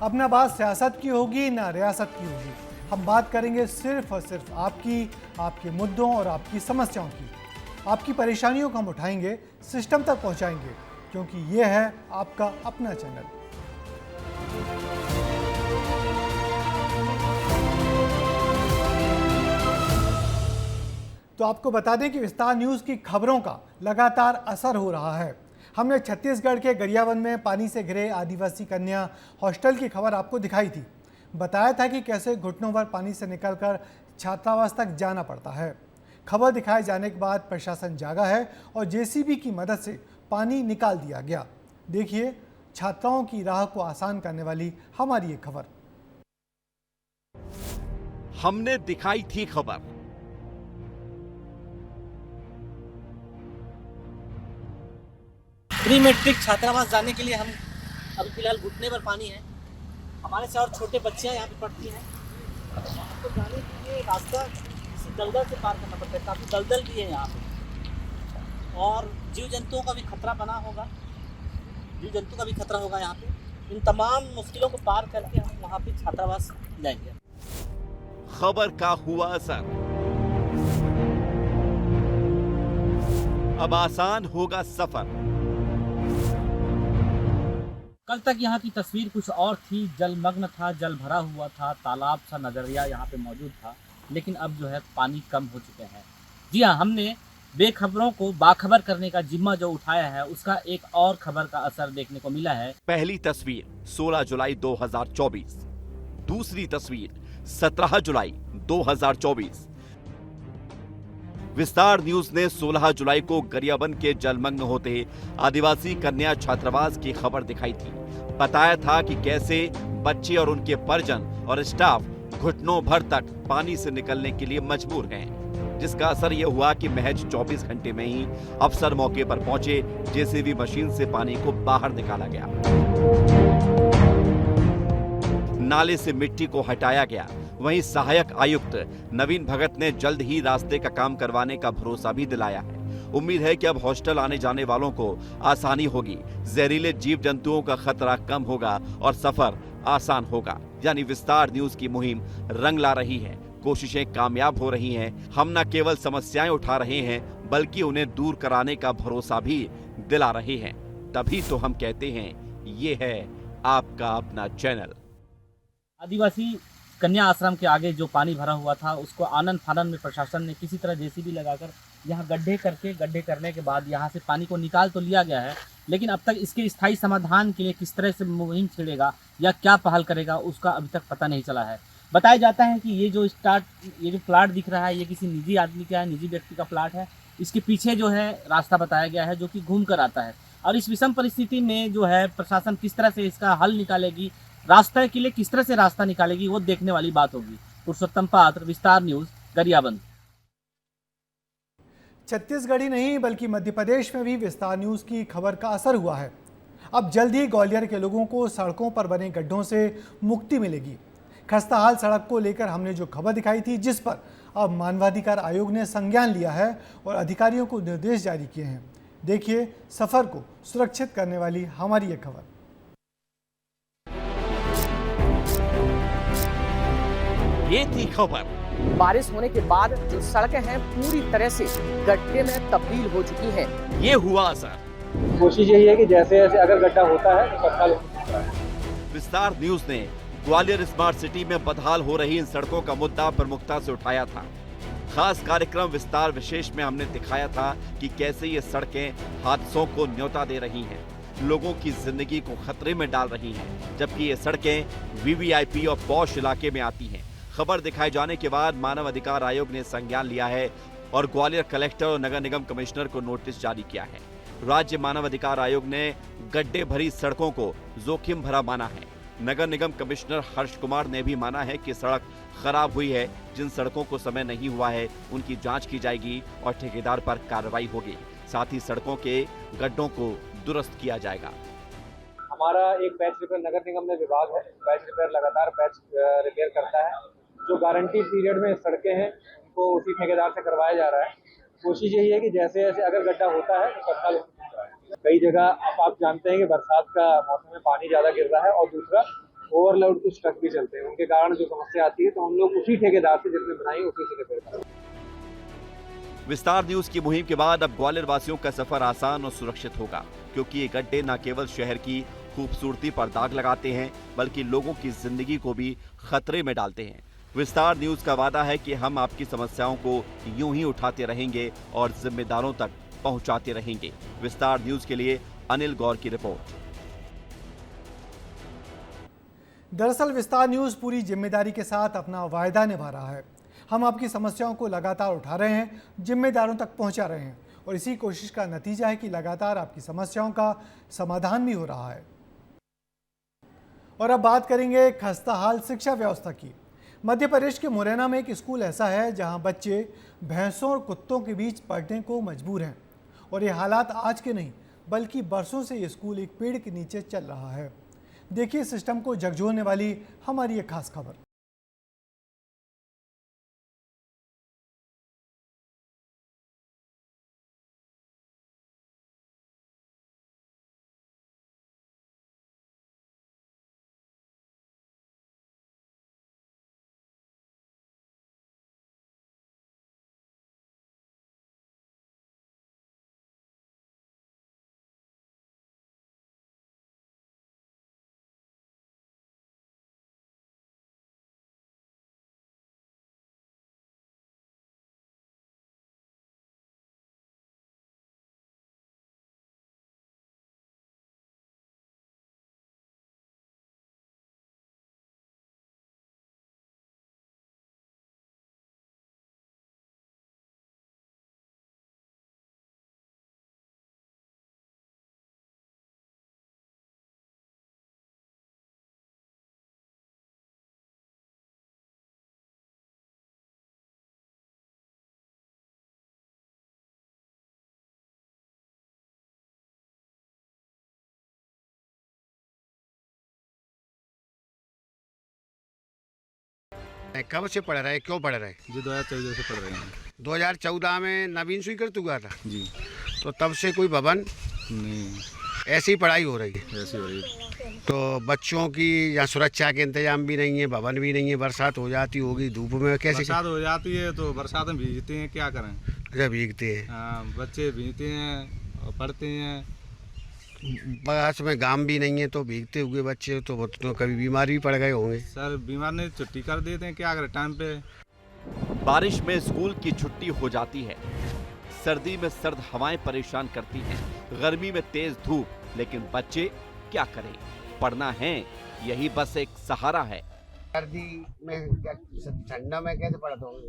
अब ना बात सियासत की होगी ना रियासत की होगी। हम बात करेंगे सिर्फ और सिर्फ आपके मुद्दों और आपकी समस्याओं की। आपकी परेशानियों को हम उठाएंगे, सिस्टम तक पहुंचाएंगे, क्योंकि ये है आपका अपना चैनल। तो आपको बता दें कि विस्तार न्यूज़ की खबरों का लगातार असर हो रहा है। हमने छत्तीसगढ़ के गरियाबंद में पानी से घिरे आदिवासी कन्या हॉस्टल की खबर आपको दिखाई थी। बताया था कि कैसे घुटनों भर पानी से निकलकर छात्रावास तक जाना पड़ता है। खबर दिखाए जाने के बाद प्रशासन जागा है और जेसीबी की मदद से पानी निकाल दिया गया। देखिए छात्राओं की राह को आसान करने वाली हमारी ये खबर। हमने दिखाई थी खबर। प्री मैट्रिक छात्रावास जाने के लिए हम अभी फिलहाल घुटने पर पानी है। हमारे से और छोटे बच्चियां यहाँ पे पढ़ती हैं। तो जाने के लिए रास्ता इसी दलदल से पार करना पड़ता है। काफ़ी दलदल भी है यहाँ पे और जीव जंतुओं का भी खतरा बना होगा। जीव जंतु का भी खतरा होगा यहाँ पे। इन तमाम मुश्किलों को पार करके हम वहाँ पे छात्रावास जाएंगे। खबर का हुआ असर। अब आसान होगा सफर। कल तक यहाँ की तस्वीर कुछ और थी। जलमग्न था, जल भरा हुआ था, तालाब सा नजरिया यहाँ पे मौजूद था। लेकिन अब जो है पानी कम हो चुके हैं। जी हाँ, हमने बेखबरों को बाखबर करने का जिम्मा जो उठाया है, उसका एक और खबर का असर देखने को मिला है। पहली तस्वीर 16 जुलाई 2024, दूसरी तस्वीर 17 जुलाई 2024। विस्तार न्यूज ने 16 जुलाई को गरियाबंद के जलमग्न होते आदिवासी कन्या छात्रावास की खबर दिखाई थी। बताया था कि कैसे बच्चे और उनके परिजन और स्टाफ घुटनों भर तक पानी से निकलने के लिए मजबूर हैं, जिसका असर यह हुआ कि महज 24 घंटे में ही अफसर मौके पर पहुंचे। जेसीबी मशीन से पानी को बाहर निकाला गया, नाले से मिट्टी को हटाया गया। वहीं सहायक आयुक्त नवीन भगत ने जल्द ही रास्ते का काम करवाने का भरोसा भी दिलाया है। उम्मीद है कि अब हॉस्टल आने जाने वालों को आसानी होगी, जहरीले जीव जंतुओं का खतरा कम होगा और सफर आसान होगा। यानी विस्तार न्यूज की मुहिम रंग ला रही है, कोशिशें कामयाब हो रही हैं। हम न केवल समस्याएं उठा रहे हैं, बल्कि उन्हें दूर कराने का भरोसा भी दिला रहे हैं। तभी तो हम कहते हैं, ये है आपका अपना चैनल। आदिवासी कन्या आश्रम के आगे जो पानी भरा हुआ था, उसको आनन फानन में प्रशासन ने किसी तरह जेसीबी लगाकर यहाँ गड्ढे करने के बाद यहाँ से पानी को निकाल तो लिया गया है। लेकिन अब तक इसके स्थायी समाधान के लिए किस तरह से मुहिम छेड़ेगा या क्या पहल करेगा, उसका अभी तक पता नहीं चला है। बताया जाता है कि ये जो प्लाट दिख रहा है, ये किसी निजी आदमी का है, निजी व्यक्ति का प्लाट है। इसके पीछे जो है रास्ता बताया गया है, जो कि घूम कर आता है। और इस विषम परिस्थिति में जो है प्रशासन किस तरह से इसका हल निकालेगी, रास्ते के लिए किस तरह से रास्ता निकालेगी, वो देखने वाली बात होगी। पुरुषोत्तम पात्र, विस्तार न्यूज, गरियाबंद। छत्तीसगढ़ ही नहीं बल्कि मध्य प्रदेश में भी विस्तार न्यूज़ की खबर का असर हुआ है। अब जल्द ही ग्वालियर के लोगों को सड़कों पर बने गड्ढों से मुक्ति मिलेगी। खस्ताहाल सड़क को लेकर हमने जो खबर दिखाई थी, जिस पर अब मानवाधिकार आयोग ने संज्ञान लिया है और अधिकारियों को निर्देश जारी किए हैं। देखिए सफर को सुरक्षित करने वाली हमारी ये खबर। ये थी खबर। बारिश होने के बाद जो सड़कें हैं पूरी तरह से गड्ढे में तब्दील हो चुकी हैं। ये हुआ असर। कोशिश यही है कि जैसे जैसे अगर गड्ढा होता है तो तत्काल होता है। विस्तार न्यूज ने ग्वालियर स्मार्ट सिटी में बदहाल हो रही इन सड़कों का मुद्दा प्रमुखता से उठाया था। खास कार्यक्रम विस्तार विशेष में हमने दिखाया था कि कैसे ये सड़कें हादसों को न्योता दे रही हैं, लोगों की जिंदगी को खतरे में डाल रही हैं, जबकि ये सड़कें वीवीआईपी और पॉश इलाके में आती हैं। खबर दिखाए जाने के बाद मानव अधिकार आयोग ने संज्ञान लिया है और ग्वालियर कलेक्टर और नगर निगम कमिश्नर को नोटिस जारी किया है। राज्य मानव अधिकार आयोग ने गड्ढे भरी सड़कों को जोखिम भरा माना है। नगर निगम कमिश्नर हर्ष कुमार ने भी माना है कि सड़क खराब हुई है। जिन सड़कों को समय नहीं हुआ है उनकी जांच की जाएगी और ठेकेदार पर कार्रवाई होगी। साथ ही सड़कों के गड्ढों को दुरुस्त किया जाएगा। हमारा एक पैच रिपेयर नगर निगम में विभाग है। पैच रिपेयर लगातार पैच रिपेयर करता है। जो गारंटी पीरियड में सड़कें हैं उनको उसी ठेकेदार से करवाया जा रहा है। कोशिश यही है कि जैसे जैसे अगर गड्ढा होता है तो तत्काल कई जगह अब आप जानते हैं कि बरसात का मौसम में पानी ज्यादा गिर रहा है और दूसरा ओवरलोड कुछ ट्रक भी चलते हैं, उनके कारण जो समस्या आती है तो हम लोग उसी ठेकेदार से जिसने बनाई है उसी से रिपेयर करते हैं। विस्तार न्यूज की मुहिम के बाद अब ग्वालियर वासियों का सफर आसान और सुरक्षित होगा, क्योंकि ये गड्ढे न केवल शहर की खूबसूरती पर दाग लगाते हैं बल्कि लोगों की जिंदगी को भी खतरे में डालते हैं। विस्तार न्यूज का वादा है कि हम आपकी समस्याओं को यूं ही उठाते रहेंगे और जिम्मेदारों तक पहुंचाते रहेंगे। विस्तार न्यूज के लिए अनिल गौर की रिपोर्ट। दरअसल विस्तार न्यूज पूरी जिम्मेदारी के साथ अपना वायदा निभा रहा है। हम आपकी समस्याओं को लगातार उठा रहे हैं, जिम्मेदारों तक पहुंचा रहे हैं और इसी कोशिश का नतीजा है कि लगातार आपकी समस्याओं का समाधान भी हो रहा है। और अब बात करेंगे खस्ताहाल शिक्षा व्यवस्था की। मध्य प्रदेश के मुरैना में एक स्कूल ऐसा है जहां बच्चे भैंसों और कुत्तों के बीच पढ़ने को मजबूर हैं और ये हालात आज के नहीं बल्कि बरसों से ये स्कूल एक पेड़ के नीचे चल रहा है। देखिए सिस्टम को झकझोरने वाली हमारी एक खास खबर। कब से पढ़ रहे, क्यों पढ़ रहे? जी 2014 से पढ़ रहे हैं। 2014 में नवीन स्वीकृत हुआ था जी। तो तब से कोई भवन नहीं, ऐसी ही पढ़ाई हो रही है। ऐसी हो रही है। तो बच्चों की यहाँ सुरक्षा के इंतजाम भी नहीं है, भवन भी नहीं है। बरसात हो जाती होगी, धूप में कैसे? बरसात हो जाती है तो बरसात में भीगते हैं, क्या करें। अच्छा, भीगते हैं। हाँ, बच्चे भीगते हैं और पढ़ते हैं। बस में गाम भी नहीं है तो भीगते हुए बच्चे तो कभी बीमार भी पड़ गए होंगे। सर बीमार ने छुट्टी कर देते हैं, क्या करें टाइम पे। बारिश में स्कूल की छुट्टी हो जाती है, सर्दी में सर्द हवाएं परेशान करती हैं, गर्मी में तेज धूप, लेकिन बच्चे क्या करें, पढ़ना है, यही बस एक सहारा है। सर्दी में ठंडा में कैसे पढ़ते होंगे?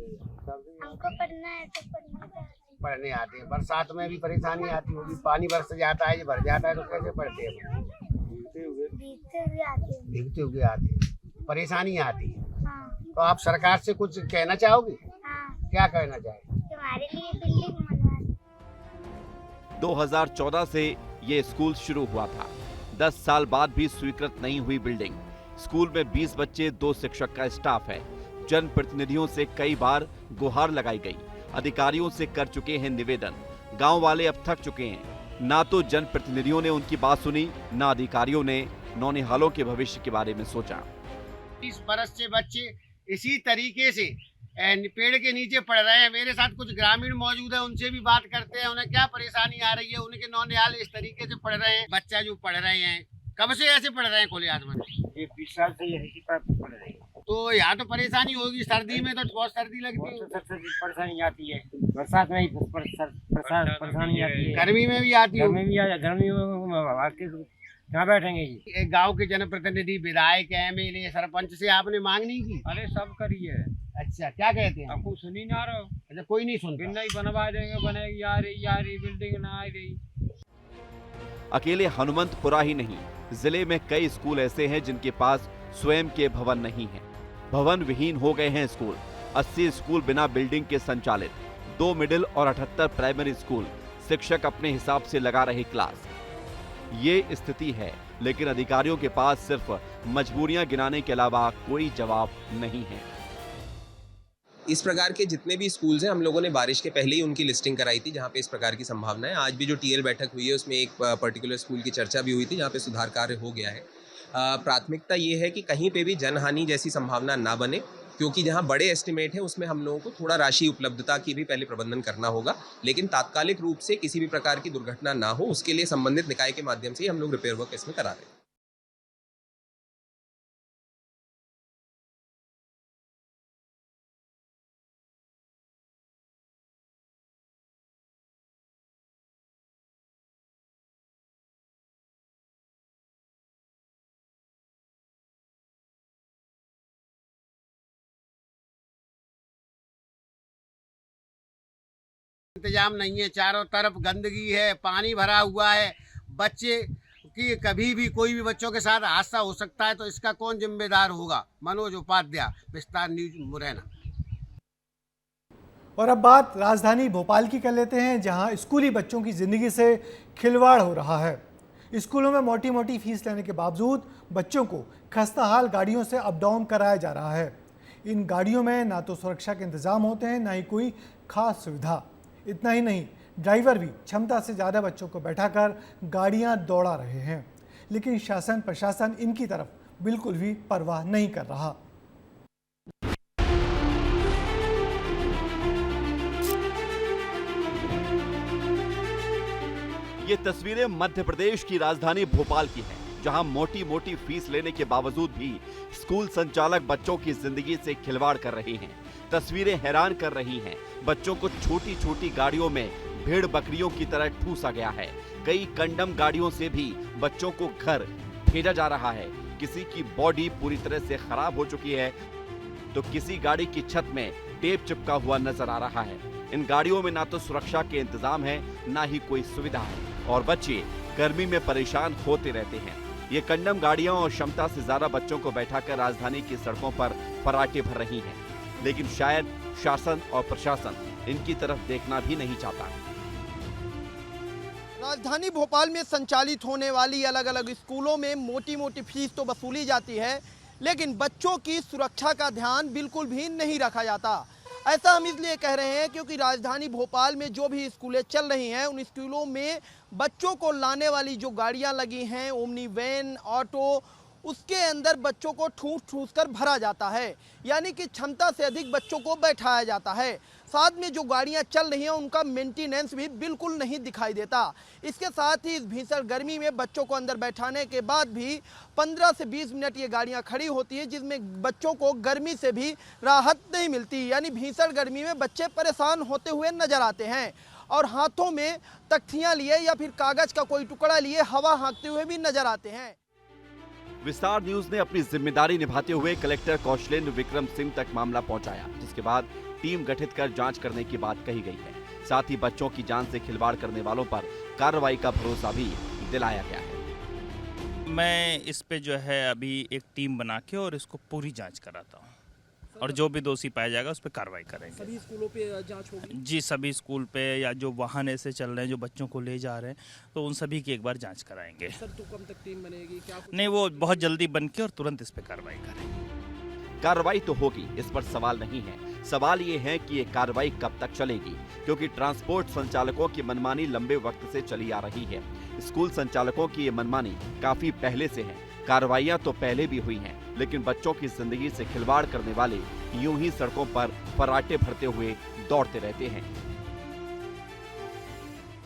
हमको पढ़ना है तो पढ़ने आते हैं। बरसात में भी परेशानी आती होगी, पानी बरस जाता है, भर जाता है तो कैसे पढ़ते हैं? भीगते हुए आते हैं, परेशानी आती है। हाँ। तो आप सरकार से कुछ कहना चाहोगे? हाँ। क्या कहना चाहेंगे? हमारे लिए बिल्डिंग बनवा। 2014 से ये स्कूल शुरू हुआ था। 10 साल बाद भी स्वीकृत नहीं हुई बिल्डिंग। स्कूल में 20 बच्चे, 2 शिक्षक का स्टाफ है। जनप्रतिनिधियों से कई बार गुहार लगाई गई, अधिकारियों से कर चुके हैं निवेदन। गांव वाले अब थक चुके हैं। ना तो जनप्रतिनिधियों ने उनकी बात सुनी, ना अधिकारियों ने नौनिहालों के भविष्य के बारे में सोचा। 30 बरस से बच्चे इसी तरीके से पेड़ के नीचे पढ़ रहे हैं। मेरे साथ कुछ ग्रामीण मौजूद है, उनसे भी बात करते हैं, उन्हें क्या परेशानी आ रही है। उनके नौनिहाल इस तरीके से पढ़ रहे हैं। बच्चा जो पढ़ रहे हैं, कब से ऐसे पढ़ रहे हैं? खुले आसमान 20 साल से यही पढ़ रहे हैं। तो यहाँ तो परेशानी होगी, सर्दी में तो बहुत सर्दी लगती है। परेशानी आती है, बरसात में ही परेशानी आती है, गर्मी में भी आती है। गर्मी में कहाँ बैठेंगे जी। एक गांव के जनप्रतिनिधि, विधायक, एमएलए, सरपंच से आपने मांग नहीं की? अरे सब करी है। अच्छा, क्या कहते हैं? आपको सुनी ना रहो। अच्छा, कोई नहीं सुनता। नहीं बनवा देंगे, बनेगी, आ रही बिल्डिंग ना आ रही। अकेले हनुमंतपुरा ही नहीं, जिले में कई स्कूल ऐसे हैं जिनके पास स्वयं के भवन नहीं है। भवन विहीन हो गए हैं स्कूल। 80 स्कूल बिना बिल्डिंग के संचालित, 2 मिडिल और 78 प्राइमरी स्कूल। शिक्षक अपने हिसाब से लगा रहे क्लास। ये स्थिति है, लेकिन अधिकारियों के पास सिर्फ मजबूरियां गिनाने के अलावा कोई जवाब नहीं है। इस प्रकार के जितने भी स्कूल्स हैं, हम लोगों ने बारिश के पहले ही उनकी लिस्टिंग कराई थी जहाँ पे इस प्रकार की संभावना है। आज भी जो टीएल बैठक हुई है उसमें एक पर्टिकुलर स्कूल की चर्चा भी हुई थी जहाँ पे सुधार कार्य हो गया है। प्राथमिकता ये है कि कहीं पे भी जनहानि जैसी संभावना ना बने, क्योंकि जहां बड़े एस्टिमेट है उसमें हम लोगों को थोड़ा राशि उपलब्धता की भी पहले प्रबंधन करना होगा, लेकिन तात्कालिक रूप से किसी भी प्रकार की दुर्घटना ना हो उसके लिए संबंधित निकाय के माध्यम से ही हम लोग रिपेयर वर्क इसमें करा रहे हैं। इंतजाम नहीं है, चारों तरफ गंदगी है, पानी भरा हुआ है, बच्चे कि कभी भी कोई भी बच्चों के साथ हादसा हो सकता है, तो इसका कौन जिम्मेदार होगा? मनोज उपाध्याय, विस्तार न्यूज, मुरैना। और अब बात राजधानी भोपाल की कर लेते हैं, जहां स्कूली बच्चों की ज़िंदगी से खिलवाड़ हो रहा है। स्कूलों में मोटी मोटी फीस लेने के बावजूद बच्चों को खस्ताहाल गाड़ियों से अप डाउन कराया जा रहा है। इन गाड़ियों में ना तो सुरक्षा के इंतज़ाम होते हैं, ना ही कोई खास सुविधा। इतना ही नहीं, ड्राइवर भी क्षमता से ज़्यादा बच्चों को बैठाकर गाड़ियां दौड़ा रहे हैं, लेकिन शासन प्रशासन इनकी तरफ बिल्कुल भी परवाह नहीं कर रहा। ये तस्वीरें मध्य प्रदेश की राजधानी भोपाल की हैं, जहां मोटी मोटी फीस लेने के बावजूद भी स्कूल संचालक बच्चों की जिंदगी से खिलवाड़ कर रहे हैं। तस्वीरें हैरान कर रही हैं। बच्चों को छोटी छोटी गाड़ियों में भेड़ बकरियों की तरह ठूसा गया है। कई कंडम गाड़ियों से भी बच्चों को घर भेजा जा रहा है। किसी की बॉडी पूरी तरह से खराब हो चुकी है, तो किसी गाड़ी की छत में टेप चिपका हुआ नजर आ रहा है। इन गाड़ियों में ना तो सुरक्षा के इंतजाम है, ना ही कोई सुविधा है, और बच्चे गर्मी में परेशान होते रहते हैं। ये कंडम गाड़ियां और क्षमता से ज्यादा बच्चों को बैठाकर राजधानी की सड़कों पर फर्राटे भर रही हैं, लेकिन शायद शासन और प्रशासन इनकी तरफ देखना भी नहीं चाहता। राजधानी भोपाल में संचालित होने वाली अलग अलग स्कूलों में मोटी मोटी फीस तो वसूली जाती है, लेकिन बच्चों की सुरक्षा का ध्यान बिल्कुल भी नहीं रखा जाता। ऐसा हम इसलिए कह रहे हैं क्योंकि राजधानी भोपाल में जो भी स्कूलें चल रही हैं, उन स्कूलों में बच्चों को लाने वाली जो गाड़ियां लगी हैं, ओमनी वैन, ऑटो, उसके अंदर बच्चों को ठूस ठूस कर भरा जाता है, यानी कि क्षमता से अधिक बच्चों को बैठाया जाता है। साथ में जो गाड़ियां चल रही हैं उनका मेंटेनेंस भी बिल्कुल नहीं दिखाई देता। इसके साथ ही इस भीषण गर्मी में बच्चों को अंदर बैठाने के बाद भी 15 से 20 मिनट ये गाड़ियां खड़ी होती हैं, जिसमें बच्चों को गर्मी से भी राहत नहीं मिलती। यानी भीषण गर्मी में बच्चे परेशान होते हुए नजर आते हैं और हाथों में तख्तियां लिए या फिर कागज का कोई टुकड़ा लिए हवा हाँकते हुए भी नजर आते हैं। विस्तार न्यूज ने अपनी जिम्मेदारी निभाते हुए कलेक्टर कौशलेंद्र विक्रम सिंह तक मामला पहुंचाया, जिसके बाद टीम गठित कर जांच करने की बात कही गई है। साथ ही बच्चों की जान से खिलवाड़ करने वालों पर कार्रवाई का भरोसा भी दिलाया गया है। मैं इस पे जो है अभी एक टीम बना के और इसको पूरी जांच कराता हूँ, और जो भी दोषी पाया जाएगा उस पर कार्रवाई करेंगे। सभी स्कूलों पे जांच होगी? जी, सभी स्कूल पे या जो वाहन ऐसे चल रहे हैं जो बच्चों को ले जा रहे हैं, तो उन सभी की एक बार जांच कराएंगे। सर, तो कब तक टीम बनेगी? क्या नहीं, वो बहुत जल्दी बन के और तुरंत इस पे कार्रवाई करेंगे। कार्रवाई तो होगी, इस पर सवाल नहीं है। सवाल ये है कि ये कार्रवाई कब तक चलेगी, क्योंकि ट्रांसपोर्ट संचालकों की मनमानी लंबे वक्त से चली आ रही है। स्कूल संचालकों की ये मनमानी काफी पहले से है। कार्रवाइयां तो पहले भी हुई हैं, लेकिन बच्चों की जिंदगी से खिलवाड़ करने वाले यूं ही सड़कों पर फर्राटे भरते हुए दौड़ते रहते हैं।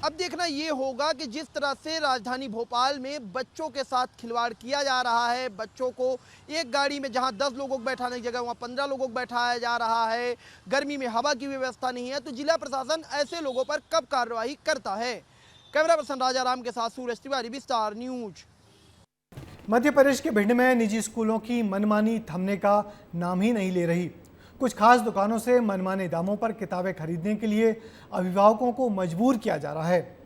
अब देखना ये होगा कि जिस तरह से राजधानी भोपाल में बच्चों के साथ खिलवाड़ किया जा रहा है, बच्चों को एक गाड़ी में जहां 10 लोगों को बैठाने की जगह वहां 15 लोगों को बैठाया जा रहा है, गर्मी में हवा की व्यवस्था नहीं है, तो जिला प्रशासन ऐसे लोगों पर कब कार्रवाई करता है। कैमरा पर्सन राजा राम के साथ सूरज तिवारी, विस्तार न्यूज। मध्य प्रदेश के भिंड में निजी स्कूलों की मनमानी थमने का नाम ही नहीं ले रही। कुछ खास दुकानों से मनमाने दामों पर किताबें खरीदने के लिए अभिभावकों को मजबूर किया जा रहा है।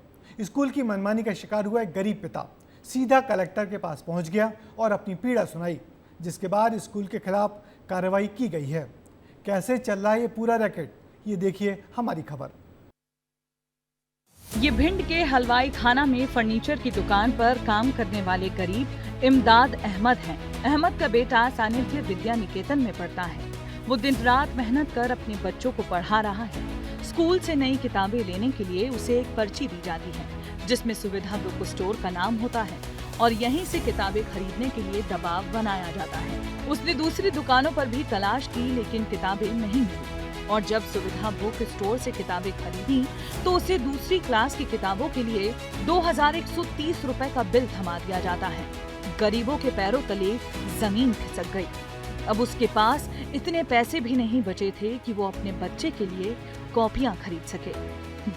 स्कूल की मनमानी का शिकार हुआ एक गरीब पिता सीधा कलेक्टर के पास पहुंच गया और अपनी पीड़ा सुनाई, जिसके बाद स्कूल के खिलाफ कार्रवाई की गई है। कैसे चल रहा है ये पूरा रैकेट, ये देखिए हमारी खबर। ये भिंड के हलवाई खाना में फर्नीचर की दुकान पर काम करने वाले गरीब इमदाद अहमद हैं। अहमद का बेटा सानिध्य विद्या निकेतन में पढ़ता है। वो दिन रात मेहनत कर अपने बच्चों को पढ़ा रहा है। स्कूल से नई किताबें लेने के लिए उसे एक पर्ची दी जाती है, जिसमें सुविधा बुक स्टोर का नाम होता है और यहीं से किताबें खरीदने के लिए दबाव बनाया जाता है। उसने दूसरी दुकानों पर भी तलाश की, लेकिन किताबें नहीं मिली और जब सुविधा बुक स्टोर से किताबें खरीदी तो उसे दूसरी क्लास की किताबों के लिए 2130 रुपए का बिल थमा दिया जाता है। गरीबों के पैरों तले जमीन खिसक गई। अब उसके पास इतने पैसे भी नहीं बचे थे कि वो अपने बच्चे के लिए कॉपियां खरीद सके।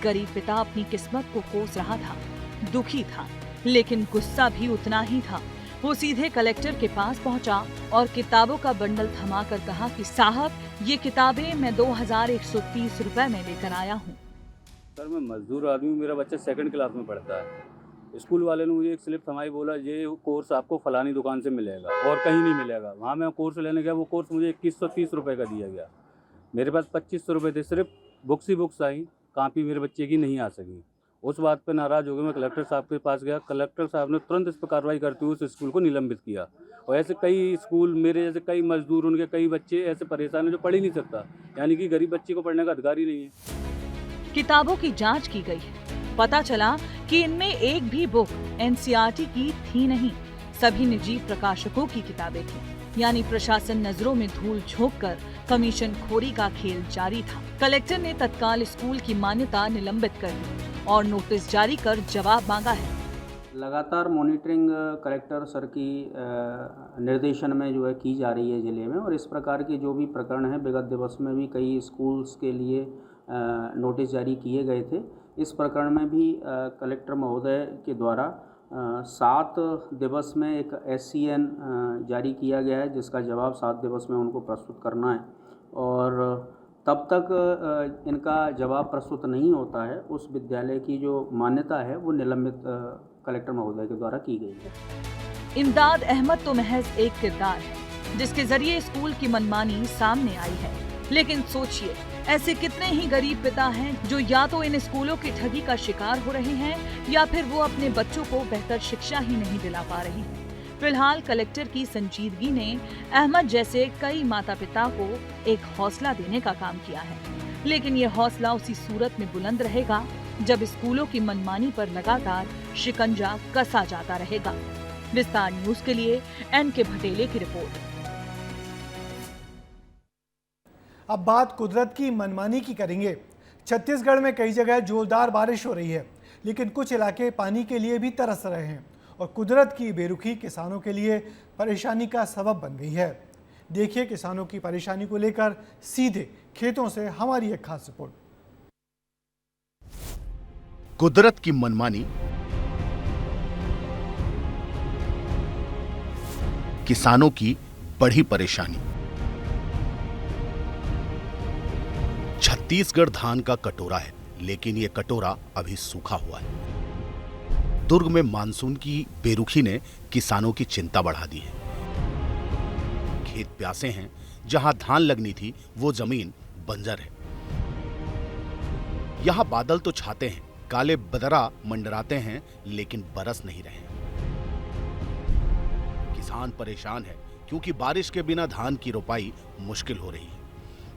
गरीब पिता अपनी किस्मत को कोस रहा था, दुखी था, लेकिन गुस्सा भी उतना ही था। वो सीधे कलेक्टर के पास पहुंचा और किताबों का बंडल थमाकर कहा कि साहब, ये किताबें मैं 2130 रुपए में लेकर आया हूँ। सर, मैं मजदूर आदमी हूँ, मेरा बच्चा 2nd क्लास में पढ़ता है। स्कूल वाले ने मुझे एक स्लिप थमाई, बोला ये कोर्स आपको फलानी दुकान से मिलेगा और कहीं नहीं मिलेगा। वहाँ मैं कोर्स लेने गया, वो कोर्स मुझे 2130 रुपये का दिया गया। मेरे पास 2500 रुपये थे, सिर्फ books he books I, copy मेरे बच्चे की नहीं आ सकी। उस बात पर नाराज़ हो गए, मैं कलेक्टर साहब के पास गया। कलेक्टर साहब ने तुरंत इस पर कार्रवाई करते हुए उस स्कूल को निलंबित किया। और ऐसे कई स्कूल, मेरे जैसे कई मजदूर, उनके कई बच्चे ऐसे परेशान हैं जो पढ़ ही नहीं सकता, यानी कि गरीब बच्चे को पढ़ने का अधिकार ही नहीं है। किताबों की जांच की गई है। पता चला कि इनमें एक भी बुक एनसीईआरटी की थी नहीं, सभी निजी प्रकाशकों की किताबें थी। यानी प्रशासन नजरों में धूल झोंककर कमीशन खोरी का खेल जारी था। कलेक्टर ने तत्काल स्कूल की मान्यता निलंबित कर दी और नोटिस जारी कर जवाब मांगा है। लगातार मॉनिटरिंग कलेक्टर सर की निर्देशन में जो है की जा रही है जिले में, और इस प्रकार के जो भी प्रकरण हैं, विगत दिवस में भी कई स्कूल्स के लिए नोटिस जारी किए गए थे। इस प्रकरण में भी कलेक्टर महोदय के द्वारा 7 दिवस में एक SCN जारी किया गया है, जिसका जवाब 7 दिवस में उनको प्रस्तुत करना है, और तब तक इनका जवाब प्रस्तुत नहीं होता है, उस विद्यालय की जो मान्यता है वो निलंबित कलेक्टर महोदय के द्वारा की गई है। इमदाद अहमद तो महज एक किरदार है जिसके जरिए स्कूल की मनमानी सामने आई है, लेकिन सोचिए ऐसे कितने ही गरीब पिता हैं जो या तो इन स्कूलों की ठगी का शिकार हो रहे हैं या फिर वो अपने बच्चों को बेहतर शिक्षा ही नहीं दिला पा रहे हैं। फिलहाल कलेक्टर की संजीदगी ने अहमद जैसे कई माता पिता को एक हौसला देने का काम किया है, लेकिन ये हौसला उसी सूरत में बुलंद रहेगा जब स्कूलों की मनमानी पर लगातार शिकंजा कसा जाता रहेगा। विस्तार न्यूज के लिए NK भटेले की रिपोर्ट। अब बात कुदरत की मनमानी की करेंगे। छत्तीसगढ़ में कई जगह जोरदार बारिश हो रही है, लेकिन कुछ इलाके पानी के लिए भी तरस रहे हैं और कुदरत की बेरुखी किसानों के लिए परेशानी का सबब बन गई है। देखिए किसानों की परेशानी को लेकर सीधे खेतों से हमारी एक खास रिपोर्ट। कुदरत की मनमानी, किसानों की बड़ी परेशानी। छत्तीसगढ़ धान का कटोरा है, लेकिन यह कटोरा अभी सूखा हुआ है। दुर्ग में मानसून की बेरुखी ने किसानों की चिंता बढ़ा दी है। खेत प्यासे हैं, जहां धान लगनी थी वो जमीन बंजर है। यहां बादल तो छाते हैं, काले बदरा मंडराते हैं, लेकिन बरस नहीं रहे। किसान परेशान है क्योंकि बारिश के बिना धान की रोपाई मुश्किल हो रही है।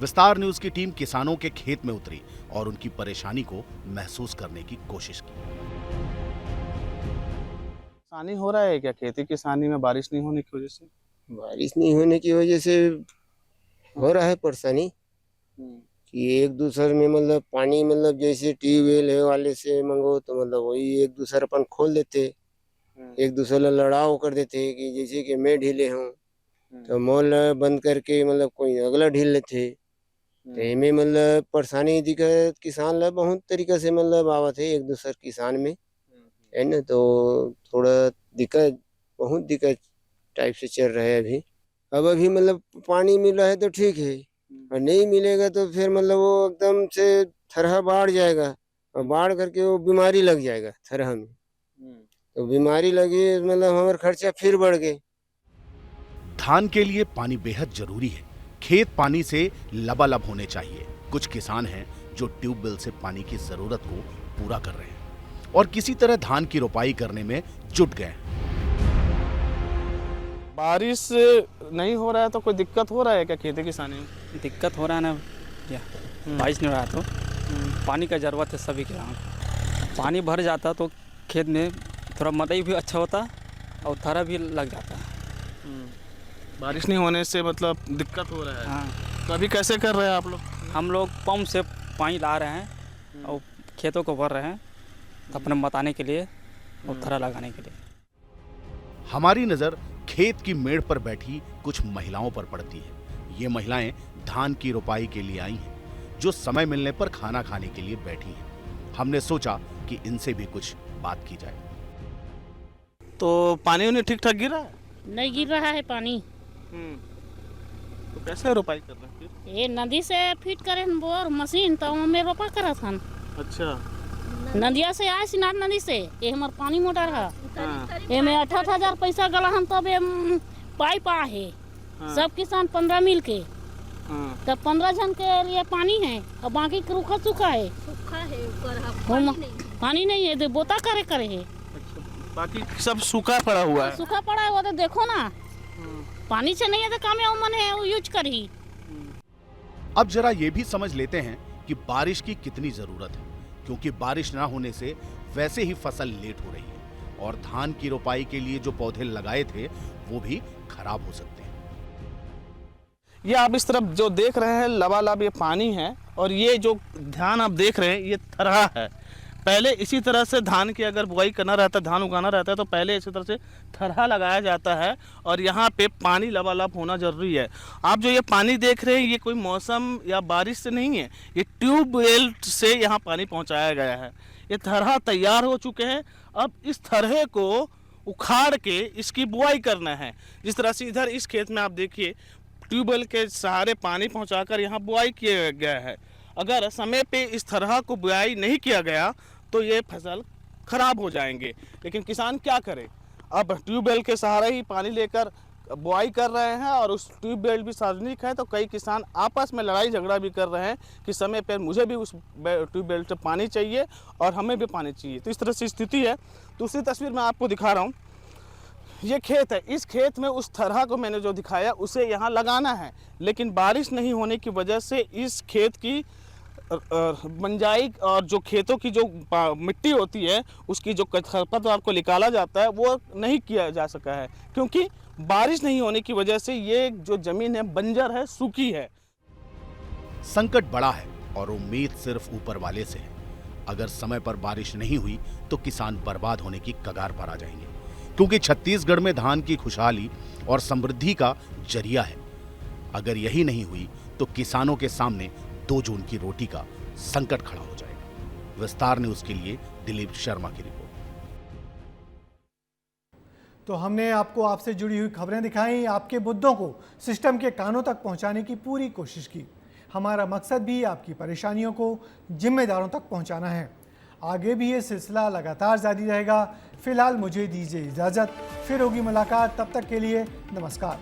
विस्तार न्यूज की टीम किसानों के खेत में उतरी और उनकी परेशानी को महसूस करने की कोशिश की। किसानी हो रहा है क्या? खेती किसानी में बारिश नहीं होने की वजह से? बारिश नहीं होने की वजह से हो रहा है परेशानी कि एक दूसरे में मतलब पानी, मतलब जैसे ट्यूबवेल है वाले से मंगो तो मतलब वही एक दूसरे अपन खोल देते, एक दूसरे लड़ाव कर देते कि जैसे कि मैं ढीले हूँ तो मोल बंद करके मतलब कोई अगला ढील लेते। तो इनमें मतलब परेशानी दिक्कत किसान ला बहुत तरीका से मतलब आवत है एक दूसरे किसान में, है ना। तो थोड़ा दिक्कत, बहुत दिक्कत टाइप से चल रहा है अभी। अब अभी मतलब पानी मिल रहा है तो ठीक है, और नहीं मिलेगा तो फिर मतलब वो एकदम से थरहा बाढ़ जाएगा, और बाढ़ करके वो बीमारी लग जाएगा थरहा में। तो बीमारी लगी मतलब हमारा खर्चा फिर बढ़ गए। धान के लिए पानी बेहद जरूरी है। खेत पानी से लबालब होने चाहिए। कुछ किसान हैं जो ट्यूबवेल से पानी की जरूरत को पूरा कर रहे हैं और किसी तरह धान की रोपाई करने में जुट गए हैं। बारिश नहीं हो रहा है तो कोई दिक्कत हो रहा है क्या खेती किसानी में? दिक्कत हो रहा है ना क्या, बारिश नहीं हो रहा तो पानी का जरूरत है सभी के यहाँ। पानी भर जाता तो खेत में थोड़ा मड़ई भी अच्छा होता और थरा भी लग जाता है। बारिश नहीं होने से मतलब दिक्कत हो रहा है। हाँ। तो अभी कैसे कर रहे हैं आप लोग? हम लोग पंप से पानी ला रहे हैं और खेतों को भर रहे हैं अपने बताने के लिए और थरा लगाने के लिए। हमारी नजर खेत की मेड़ पर बैठी कुछ महिलाओं पर पड़ती है। ये महिलाएं धान की रोपाई के लिए आई हैं, जो समय मिलने पर खाना खाने के लिए बैठी हैं। हमने सोचा कि इनसे भी कुछ बात की जाए। तो पानी उन्हें ठीक ठाक गिरा है? नहीं गिर रहा है पानी। तो कैसे रोपाई कर रहे हैं फिर? ये नदी से फिट करें बोर मशीन तो हमें रोपा करा था। अच्छा। नदिया से आए सिनार नदी से ये हमार पानी मोटर है। ये में 18,000 पैसा गला हम तब पाइप आ है। सब किसान 15 मिल के तब 15 जन के लिए पानी है और बाकी रूखा सूखा है। पानी नहीं है, बोता करे है। बाकी सब सूखा पड़ा हुआ है। सूखा पड़ा है वो तो देखो ना, पानी से नहीं है तो काम मन है वो यूज करी। अब जरा ये भी समझ लेते हैं कि बारिश की कितनी जरूरत है, क्योंकि बारिश ना होने से वैसे ही फसल लेट हो रही है और धान की रोपाई के लिए जो पौधे लगाए थे वो भी खराब हो सकते हैं। ये आप इस तरफ जो देख रहे हैं लबालब ये पानी है और ये जो धान आप देख रहे हैं ये थरहा है। पहले इसी तरह से धान की अगर बुआई करना रहता है, धान उगाना रहता है तो पहले इसी तरह से थरहा लगाया जाता है और यहाँ पे पानी लबालब होना जरूरी है। आप जो ये पानी देख रहे हैं ये कोई मौसम या बारिश से नहीं है, ये ट्यूबवेल से यहाँ पानी पहुँचाया गया है। ये थरहा तैयार हो चुके हैं, अब इस थरहे को उखाड़ के इसकी बुआई करना है। जिस तरह से इधर इस खेत में आप देखिए ट्यूबवेल के सहारे पानी पहुँचाकर यहाँ बुआई किया गया है। अगर समय पे इस तरह को बुआई नहीं किया गया तो ये फसल खराब हो जाएंगे। लेकिन किसान क्या करे, अब ट्यूबवेल के सहारे ही पानी लेकर बुआई कर रहे हैं और उस ट्यूबवेल भी सार्वजनिक है तो कई किसान आपस में लड़ाई झगड़ा भी कर रहे हैं कि समय पर मुझे भी उस ट्यूबवेल से पानी चाहिए और हमें भी पानी चाहिए। तो इस तरह से स्थिति है। दूसरी तस्वीर मैं आपको दिखा रहा हूँ, ये खेत है। इस खेत में उस तरह को मैंने जो दिखाया उसे यहाँ लगाना है, लेकिन बारिश नहीं होने की वजह से इस खेत की बंजाई और जो खेतों की जो मिट्टी होती है उसकी जो खरपतवार को निकाला जाता है वो नहीं किया जा सका है, क्योंकि बारिश नहीं होने की वजह से ये जो जमीन है बंजर है, सूखी है। संकट बड़ा है और उम्मीद सिर्फ ऊपर वाले से है। अगर समय पर बारिश नहीं हुई तो किसान बर्बाद होने की कगार पर आ जाएंगे, क्योंकि छत्तीसगढ़ में धान की खुशहाली और समृद्धि का जरिया है। अगर यही नहीं हुई तो किसानों के सामने 2 जून की रोटी का संकट खड़ा हो जाएगा। विस्तार न्यूज के लिए दिलीप शर्मा की रिपोर्ट। तो हमने आपको आपसे जुड़ी हुई खबरें दिखाई, आपके मुद्दों को सिस्टम के कानों तक पहुंचाने की पूरी कोशिश की। हमारा मकसद भी आपकी परेशानियों को जिम्मेदारों तक पहुंचाना है। आगे भी ये सिलसिला लगातार जारी रहेगा। फिलहाल मुझे दीजिए इजाज़त, फिर होगी मुलाकात। तब तक के लिए नमस्कार।